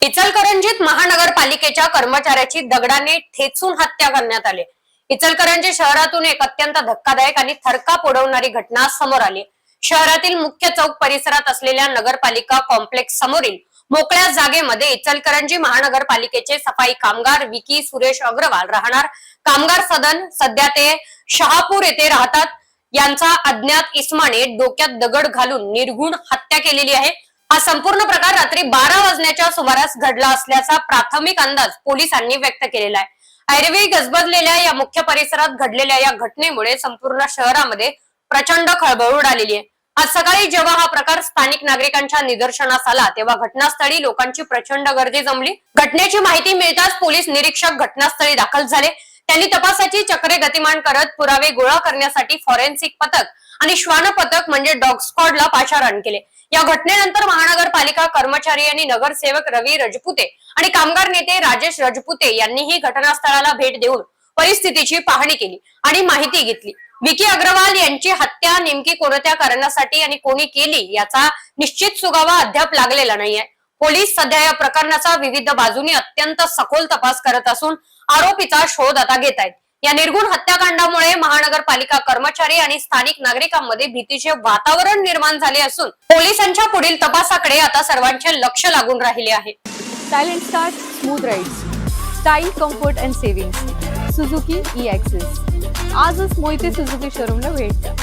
इचलकरंजीत महानगरपालिकेच्या कर्मचाऱ्याची दगडाने ठेचून हत्या करण्यात आली। इचलकरंजी शहरातून एक अत्यंत धक्कादायक आणि थरकाप उडवणारी घटना समोर आली। शहरातील मुख्य चौक परिसरात असलेल्या नगरपालिका कॉम्प्लेक्स समोरील मोकळ्या जागेमध्ये इचलकरंजी महानगरपालिकेचे सफाई कामगार विकी सुरेश अग्रवाल राहणार कामगार सदन, सध्या ते शहापूर येथे राहतात, यांचा अज्ञात इसमाने डोक्यात दगड घालून निर्घृण हत्या केलेली आहे। हा संपूर्ण प्रकार रात्री 12 वाजण्याच्या सुमारास घडला असल्याचा प्राथमिक अंदाज पोलिसांनी व्यक्त केलेला आहे। ऐरवी गजबजलेल्या या मुख्य परिसरात घडलेल्या या घटनेमुळे संपूर्ण शहरामध्ये प्रचंड खळबळ उडालेली आहे। आज सकाळी जेव्हा हा प्रकार स्थानिक नागरिकांच्या निदर्शनास आला तेव्हा घटनास्थळी लोकांची प्रचंड गर्दी जमली। घटनेची माहिती मिळताच पोलीस निरीक्षक घटनास्थळी दाखल झाले। त्यांनी तपासाची चक्रे गतिमान करत पुरावे गोळा करण्यासाठी फॉरेन्सिक पथक आणि श्वान पथक म्हणजे डॉग स्क्वॉडला पाचारण केले। या घटनेनंतर महानगरपालिका कर्मचारी आणि नगरसेवक रवी रजपुते आणि कामगार नेते राजेश रजपुते यांनीही घटनास्थळाला भेट देऊन परिस्थितीची पाहणी केली आणि माहिती घेतली। विकी अग्रवाल यांची हत्या नेमकी कोणत्या कारणासाठी आणि कोणी केली याचा निश्चित सुगावा अद्याप लागलेला नाहीये। पोलीस सध्या या प्रकरणाचा विविध बाजूंनी अत्यंत सखोल तपास करत असून आरोपीचा शोध आता घेत आहेत। या निर्घृण हत्याकांडामुळे महानगरपालिका कर्मचारी आणि स्थानिक नागरिकांमध्ये भीतीचे वातावरण निर्माण झाले असून पोलिसांच्या पुढील तपासाकडे आता सर्वांचे लक्ष लागून राहिले आहे। Silent start, smooth rides, style, comfort and savings, Suzuki E-access. आजच मोहिते सुझुकी शोरूमला भेट द्या।